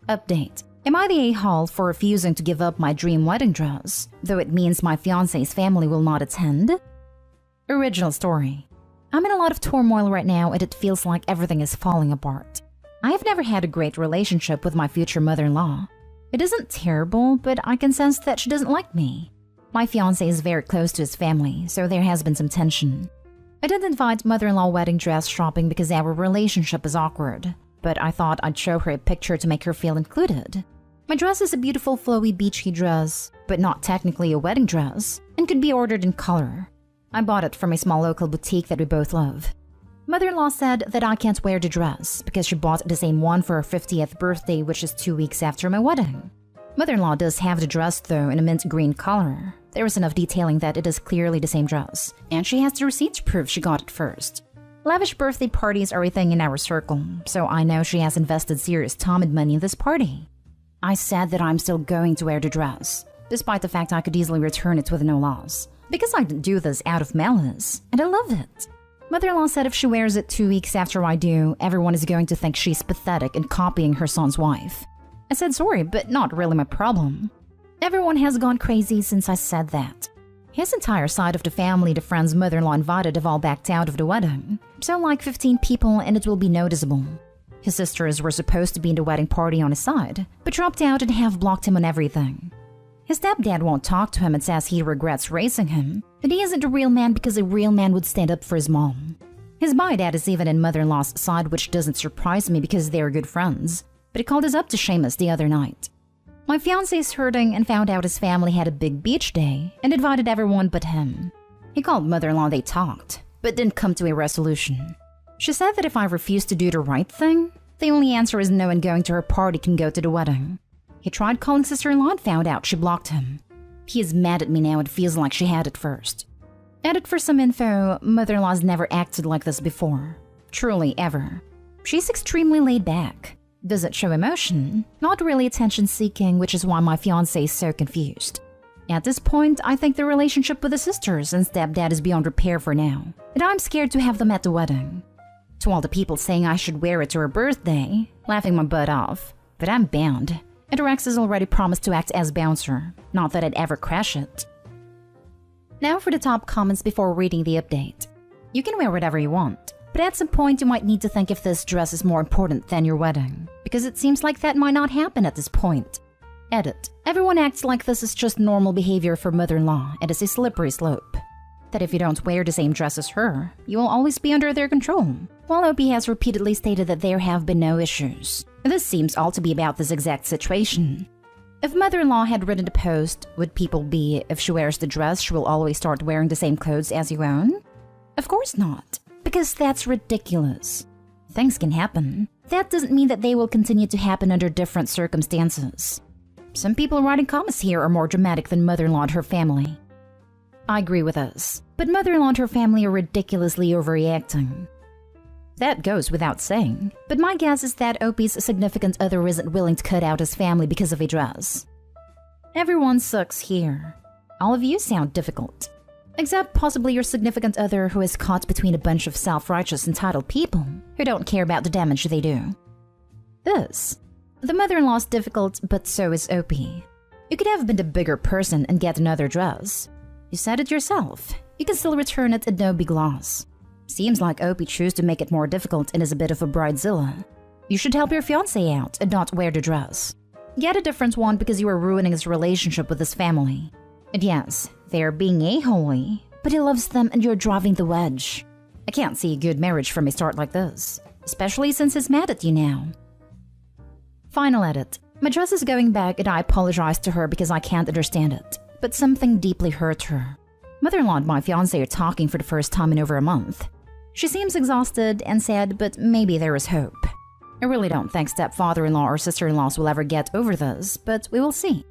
Update. Am I the a-hole for refusing to give up my dream wedding dress, though it means my fiancé's family will not attend? Original story. I'm in a lot of turmoil right now and it feels like everything is falling apart. I have never had a great relationship with my future mother-in-law. It isn't terrible, but I can sense that she doesn't like me. My fiancé is very close to his family, so there has been some tension. I didn't invite mother-in-law wedding dress shopping because our relationship is awkward, but I thought I'd show her a picture to make her feel included. My dress is a beautiful flowy beachy dress, but not technically a wedding dress, and could be ordered in color. I bought it from a small local boutique that we both love. Mother-in-law said that I can't wear the dress because she bought the same one for her 50th birthday, which is 2 weeks after my wedding. Mother-in-law does have the dress though in a mint green color. There is enough detailing that it is clearly the same dress, and she has the receipt to prove she got it first. Lavish birthday parties are a thing in our circle, so I know she has invested serious time and money in this party. I said that I'm still going to wear the dress, despite the fact I could easily return it with no loss, because I didn't do this out of malice, and I love it. Mother-in-law said if she wears it 2 weeks after I do, everyone is going to think she's pathetic and copying her son's wife. I said sorry, but not really my problem. Everyone has gone crazy since I said that. His entire side of the family the friend's mother-in-law invited have all backed out of the wedding, so like 15 people and it will be noticeable. His sisters were supposed to be in the wedding party on his side, but dropped out and have blocked him on everything. His stepdad won't talk to him and says he regrets raising him, that he isn't a real man because a real man would stand up for his mom. His bi-dad is even in mother-in-law's side, which doesn't surprise me because they are good friends, but he called us up to shame us the other night. My fiancé is hurting and found out his family had a big beach day and invited everyone but him. He called mother-in-law, they talked, but didn't come to a resolution. She said that if I refuse to do the right thing, the only answer is no one going to her party can go to the wedding. He tried calling sister-in-law and found out she blocked him. He is mad at me now and feels like she had it first. Added for some info, mother-in-law's never acted like this before. Truly, ever. She's extremely laid back. Doesn't show emotion, not really attention-seeking, which is why my fiancé is so confused. At this point, I think the relationship with the sisters and stepdad is beyond repair for now, and I'm scared to have them at the wedding. To all the people saying I should wear it to her birthday, laughing my butt off, but I'm bound. And Rex has already promised to act as bouncer, not that I'd ever crash it. Now for the top comments before reading the update. You can wear whatever you want, but at some point you might need to think if this dress is more important than your wedding, because it seems like that might not happen at this point. Edit. Everyone acts like this is just normal behavior for mother-in-law, and it's a slippery slope. That if you don't wear the same dress as her, you will always be under their control, while OP has repeatedly stated that there have been no issues. This seems all to be about this exact situation. If mother-in-law had written the post, would people be, if she wears the dress, she will always start wearing the same clothes as you own? Of course not, because that's ridiculous. Things can happen. That doesn't mean that they will continue to happen under different circumstances. Some people writing comments here are more dramatic than mother-in-law and her family. I agree with us, but mother-in-law and her family are ridiculously overreacting. That goes without saying, but my guess is that OP's significant other isn't willing to cut out his family because of a dress. Everyone sucks here. All of you sound difficult. Except possibly your significant other who is caught between a bunch of self-righteous entitled people who don't care about the damage they do. The mother-in-law's difficult, but so is OP. You could have been the bigger person and get another dress. You said it yourself. You can still return it and no big loss. Seems like OP chose to make it more difficult and is a bit of a bridezilla. You should help your fiancé out and not wear the dress. Get a different one because you are ruining his relationship with his family. And yes, they are being a-holy, but he loves them and you're driving the wedge. I can't see a good marriage from a start like this, especially since he's mad at you now. Final edit. My dress is going back and I apologize to her because I can't understand it, but something deeply hurt her. Mother-in-law and my fiancé are talking for the first time in over a month. She seems exhausted and sad, but maybe there is hope. I really don't think stepfather-in-law or sister-in-laws will ever get over this, but we will see.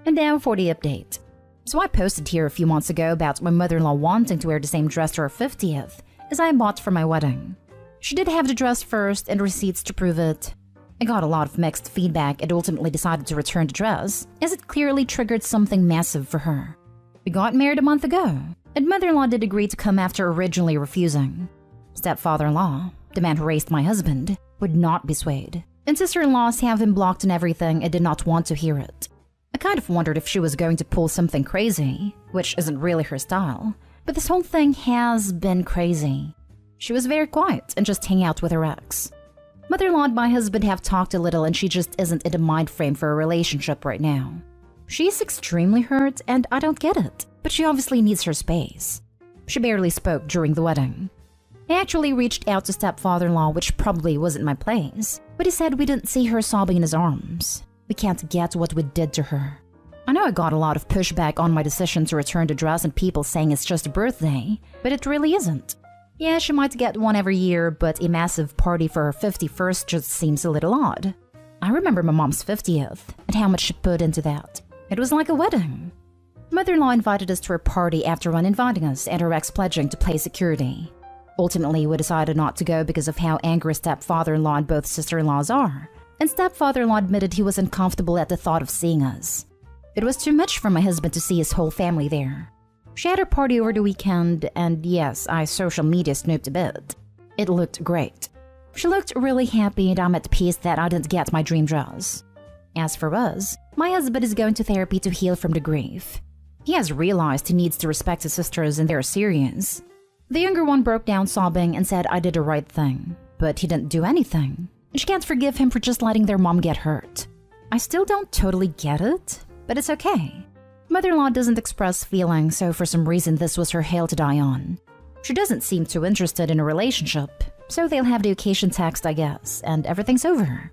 And now for the update. So I posted here a few months ago about my mother-in-law wanting to wear the same dress to her 50th as I bought for my wedding. She did have the dress first and receipts to prove it. I got a lot of mixed feedback and ultimately decided to return the dress, as it clearly triggered something massive for her. We got married a month ago, and mother-in-law did agree to come after originally refusing. Stepfather-in-law, the man who raised my husband, would not be swayed. And sister-in-laws have been blocked and everything and did not want to hear it. I kind of wondered if she was going to pull something crazy, which isn't really her style. But this whole thing has been crazy. She was very quiet and just hang out with her ex. Mother-in-law and my husband have talked a little and she just isn't in the mind frame for a relationship right now. She's extremely hurt and I don't get it, but she obviously needs her space. She barely spoke during the wedding. I actually reached out to stepfather-in-law, which probably wasn't my place, but he said we didn't see her sobbing in his arms. We can't get what we did to her. I know I got a lot of pushback on my decision to return the dress and people saying it's just a birthday, but it really isn't. Yeah, she might get one every year, but a massive party for her 51st just seems a little odd. I remember my mom's 50th and how much she put into that. It was like a wedding. Mother-in-law invited us to her party after uninviting us and her ex pledging to pay security. Ultimately, we decided not to go because of how angry stepfather-in-law and both sister-in-laws are, and stepfather-in-law admitted he was uncomfortable at the thought of seeing us. It was too much for my husband to see his whole family there. She had her party over the weekend, and yes, I social media snooped a bit. It looked great. She looked really happy and I'm at peace that I didn't get my dream dress. As for us, my husband is going to therapy to heal from the grief. He has realized he needs to respect his sisters and they're serious. The younger one broke down sobbing and said I did the right thing, but he didn't do anything. She can't forgive him for just letting their mom get hurt. I still don't totally get it, but it's okay. Mother-in-law doesn't express feelings, so for some reason this was her hill to die on. She doesn't seem too interested in a relationship, so they'll have the occasion text, I guess, and everything's over.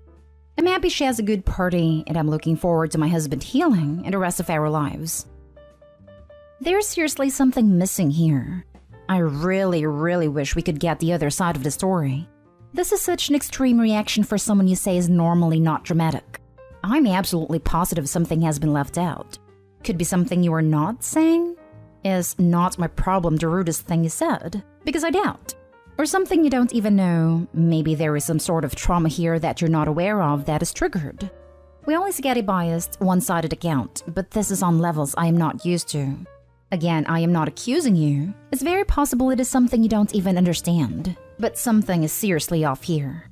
I'm happy she has a good party, and I'm looking forward to my husband healing and the rest of our lives. There's seriously something missing here. I really wish we could get the other side of the story. This is such an extreme reaction for someone you say is normally not dramatic. I'm absolutely positive something has been left out. Could be something you are not saying? Is not my problem the rudest thing you said? Because I doubt. Or something you don't even know. Maybe there is some sort of trauma here that you're not aware of that is triggered. We always get a biased, one-sided account, but this is on levels I am not used to. Again, I am not accusing you. It's very possible it is something you don't even understand. But something is seriously off here.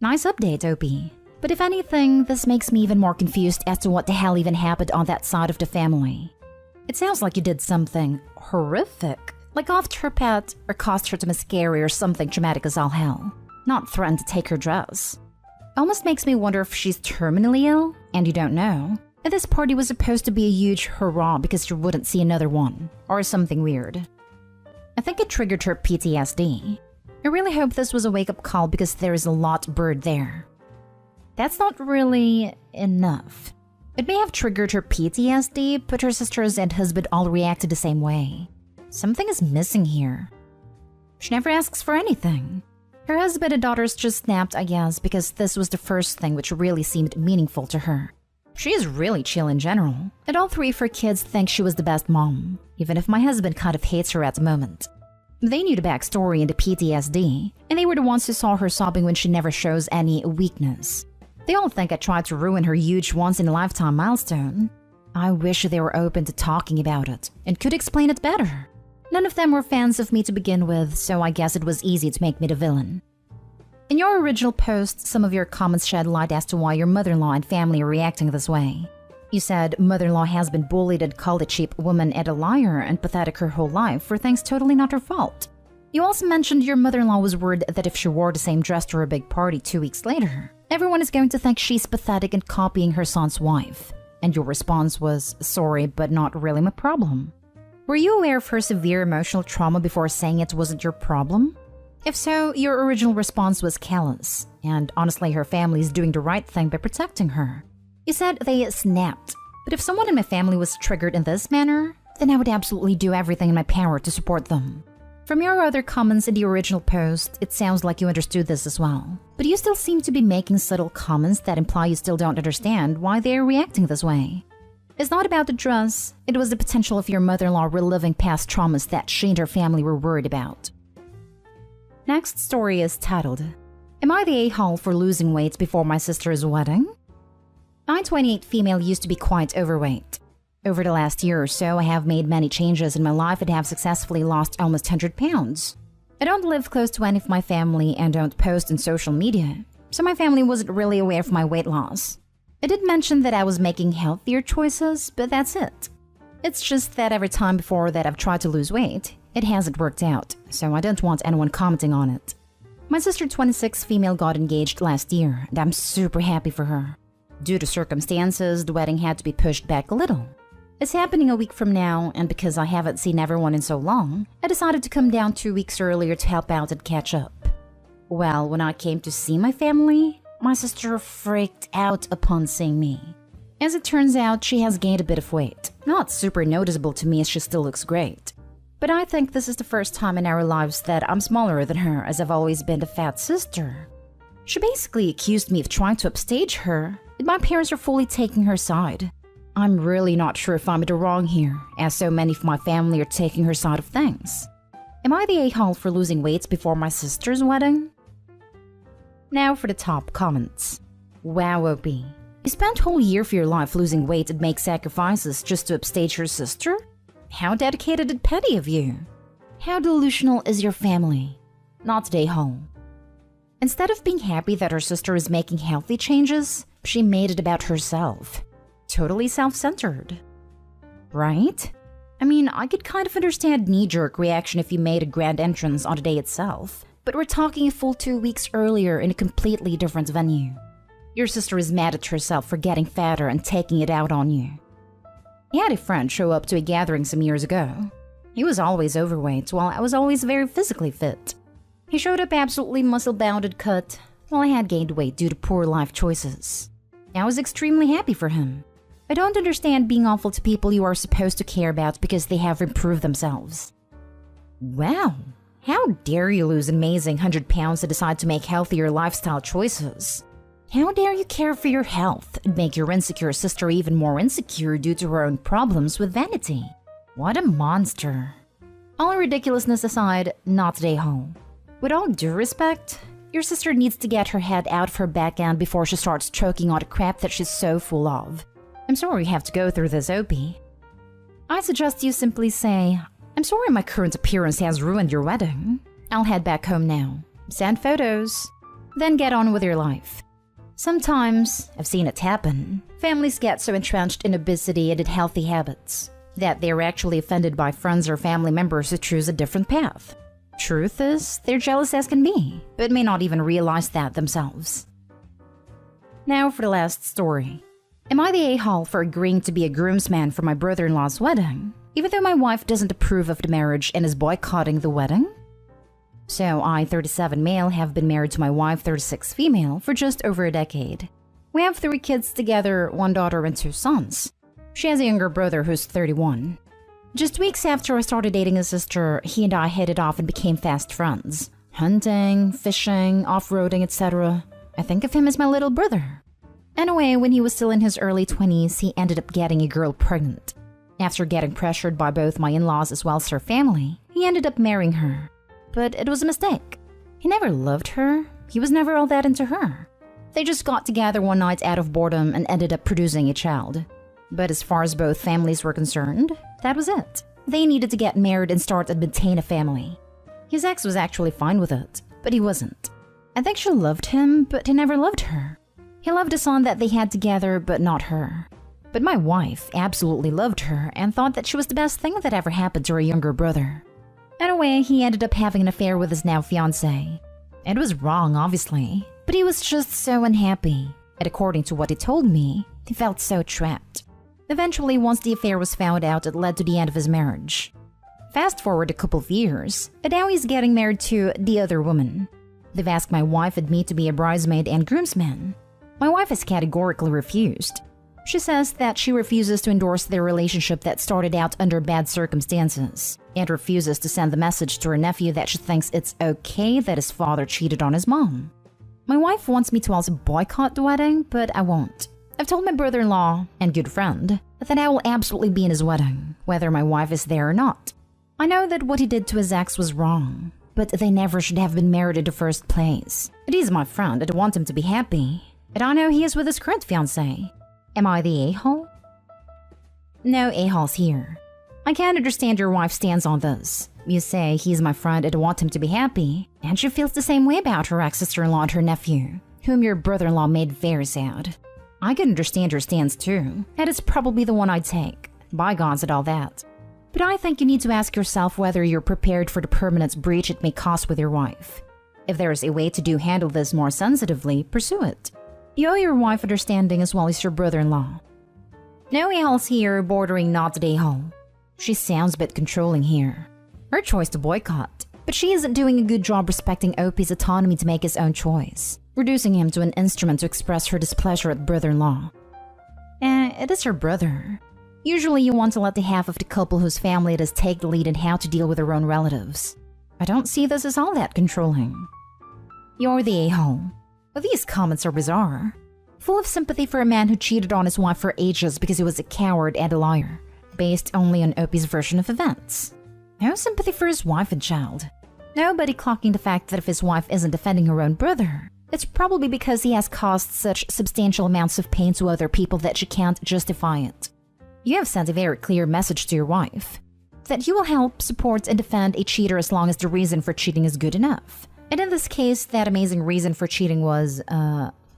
Nice update, Opie. But if anything, this makes me even more confused as to what the hell even happened on that side of the family. It sounds like you did something horrific, like offed her pet or caused her to miscarry or something traumatic as all hell. Not threatened to take her dress. Almost makes me wonder if she's terminally ill and you don't know. And this party was supposed to be a huge hurrah because you wouldn't see another one, or something weird. I think it triggered her PTSD. I really hope this was a wake-up call because there is a lot bird there. That's not really enough. It may have triggered her PTSD, but her sisters and husband all reacted the same way. Something is missing here. She never asks for anything. Her husband and daughters just snapped, I guess, because this was the first thing which really seemed meaningful to her. She is really chill in general, and all three of her kids think she was the best mom, even if my husband kind of hates her at the moment. They knew the backstory and the PTSD, and they were the ones who saw her sobbing when she never shows any weakness. They all think I tried to ruin her huge once-in-a-lifetime milestone. I wish they were open to talking about it, and could explain it better. None of them were fans of me to begin with, so I guess it was easy to make me the villain. In your original post, some of your comments shed light as to why your mother-in-law and family are reacting this way. You said mother-in-law has been bullied and called a cheap woman and a liar and pathetic her whole life for things totally not her fault. You also mentioned your mother-in-law was worried that if she wore the same dress to her big party 2 weeks later, everyone is going to think she's pathetic and copying her son's wife. And your response was, sorry, but not really my problem. Were you aware of her severe emotional trauma before saying it wasn't your problem? If so, your original response was callous, and honestly her family is doing the right thing by protecting her. You said they snapped, but if someone in my family was triggered in this manner, then I would absolutely do everything in my power to support them. From your other comments in the original post, it sounds like you understood this as well, but you still seem to be making subtle comments that imply you still don't understand why they are reacting this way. It's not about the dress, it was the potential of your mother-in-law reliving past traumas that she and her family were worried about. Next story is titled, Am I the a-hole for losing weight before my sister's wedding? I'm 28 female used to be quite overweight. Over the last year or so, I have made many changes in my life and have successfully lost almost 100 pounds. I don't live close to any of my family and don't post on social media, so my family wasn't really aware of my weight loss. I did mention that I was making healthier choices, but that's it. It's just that every time before that I've tried to lose weight, it hasn't worked out, so I don't want anyone commenting on it. My sister 26 female got engaged last year, and I'm super happy for her. Due to circumstances, the wedding had to be pushed back a little. It's happening a week from now, and because I haven't seen everyone in so long, I decided to come down 2 weeks earlier to help out and catch up. Well, when I came to see my family, my sister freaked out upon seeing me. As it turns out, she has gained a bit of weight. Not super noticeable to me as she still looks great. But I think this is the first time in our lives that I'm smaller than her, as I've always been the fat sister. She basically accused me of trying to upstage her, and my parents are fully taking her side. I'm really not sure if I'm in the wrong here, as so many of my family are taking her side of things. Am I the a-hole for losing weight before my sister's wedding? Now for the top comments. Wow, OP. You spent a whole year of your life losing weight and make sacrifices just to upstage your sister? How dedicated and petty of you. How delusional is your family? Not the a-hole. Instead of being happy that her sister is making healthy changes, she made it about herself. Totally self-centered. Right? I mean, I could kind of understand knee-jerk reaction if you made a grand entrance on the day itself, but we're talking a full 2 weeks earlier in a completely different venue. Your sister is mad at herself for getting fatter and taking it out on you. I had a friend show up to a gathering some years ago. He was always overweight, while I was always very physically fit. He showed up absolutely muscle-bound and cut, while I had gained weight due to poor life choices. I was extremely happy for him. I don't understand being awful to people you are supposed to care about because they have improved themselves. Wow, how dare you lose an amazing 100 pounds to decide to make healthier lifestyle choices? How dare you care for your health and make your insecure sister even more insecure due to her own problems with vanity? What a monster. All ridiculousness aside, not the a-hole. With all due respect, your sister needs to get her head out of her back end before she starts choking on the crap that she's so full of. I'm sorry you have to go through this, OP. I suggest you simply say, I'm sorry my current appearance has ruined your wedding. I'll head back home now. Send photos. Then get on with your life. Sometimes, I've seen it happen, families get so entrenched in obesity and unhealthy habits that they're actually offended by friends or family members who choose a different path. Truth is, they're jealous as can be, but may not even realize that themselves. Now for the last story. Am I the a-hole for agreeing to be a groomsman for my brother-in-law's wedding, even though my wife doesn't approve of the marriage and is boycotting the wedding? So I, 37 male, have been married to my wife, 36 female, for just over a decade. We have 3 kids together, 1 daughter and 2 sons. She has a younger brother who's 31. Just weeks after I started dating his sister, he and I hit it off and became fast friends. Hunting, fishing, off-roading, etc. I think of him as my little brother. Anyway, when he was still in his early 20s, he ended up getting a girl pregnant. After getting pressured by both my in-laws as well as her family, he ended up marrying her. But it was a mistake. He never loved her. He was never all that into her. They just got together one night out of boredom and ended up producing a child. But as far as both families were concerned, that was it. They needed to get married and start and maintain a family. His ex was actually fine with it, but he wasn't. I think she loved him, but he never loved her. He loved the son that they had together, but not her. But my wife absolutely loved her and thought that she was the best thing that ever happened to her younger brother. Anyway, he ended up having an affair with his now fiancé. It was wrong, obviously, but he was just so unhappy. And according to what he told me, he felt so trapped. Eventually, once the affair was found out, it led to the end of his marriage. Fast forward a couple of years, and now he's getting married to the other woman. They've asked my wife and me to be a bridesmaid and groomsman. My wife has categorically refused. She says that she refuses to endorse their relationship that started out under bad circumstances, and refuses to send the message to her nephew that she thinks it's okay that his father cheated on his mom. My wife wants me to also boycott the wedding, but I won't. I've told my brother-in-law and good friend that I will absolutely be in his wedding, whether my wife is there or not. I know that what he did to his ex was wrong, but they never should have been married in the first place. But he's my friend and I want him to be happy, and I know he is with his current fiancé. Am I the a-hole? No a-holes here. I can't understand your wife's stance on this. You say he's my friend and I want him to be happy, and she feels the same way about her ex-sister-in-law and her nephew. whom your brother-in-law made very sad. I can understand your stance too, and it's probably the one I'd take. Bygones and all that. But I think you need to ask yourself whether you're prepared for the permanent breach it may cause with your wife. If there is a way to handle this more sensitively, pursue it. You owe your wife understanding as well as your brother-in-law. No a-holes here bordering not a-hole. She sounds a bit controlling here. Her choice to boycott, but she isn't doing a good job respecting OP's autonomy to make his own choice, reducing him to an instrument to express her displeasure at brother-in-law. It is her brother. Usually you want to let the half of the couple whose family it is take the lead in how to deal with their own relatives. I don't see this as all that controlling. You're the a-hole. But these comments are bizarre. Full of sympathy for a man who cheated on his wife for ages because he was a coward and a liar, based only on OP's version of events. No sympathy for his wife and child. Nobody clocking the fact that if his wife isn't defending her own brother, it's probably because he has caused such substantial amounts of pain to other people that she can't justify it. You have sent a very clear message to your wife, that you will help, support, and defend a cheater as long as the reason for cheating is good enough. And in this case, that amazing reason for cheating was,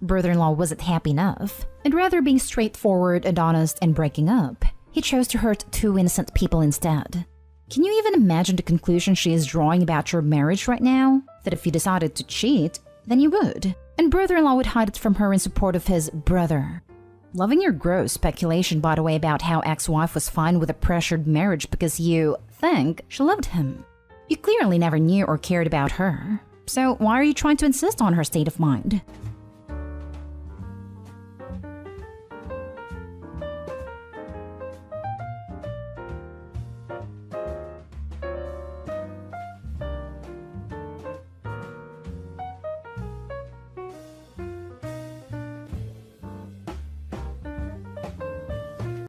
brother-in-law wasn't happy enough. And rather being straightforward and honest and breaking up, he chose to hurt two innocent people instead. Can you even imagine the conclusion she is drawing about your marriage right now? That if you decided to cheat, then you would. And brother-in-law would hide it from her in support of his brother. Loving your gross speculation, by the way, about how ex-wife was fine with a pressured marriage because you think she loved him. You clearly never knew or cared about her. So why are you trying to insist on her state of mind?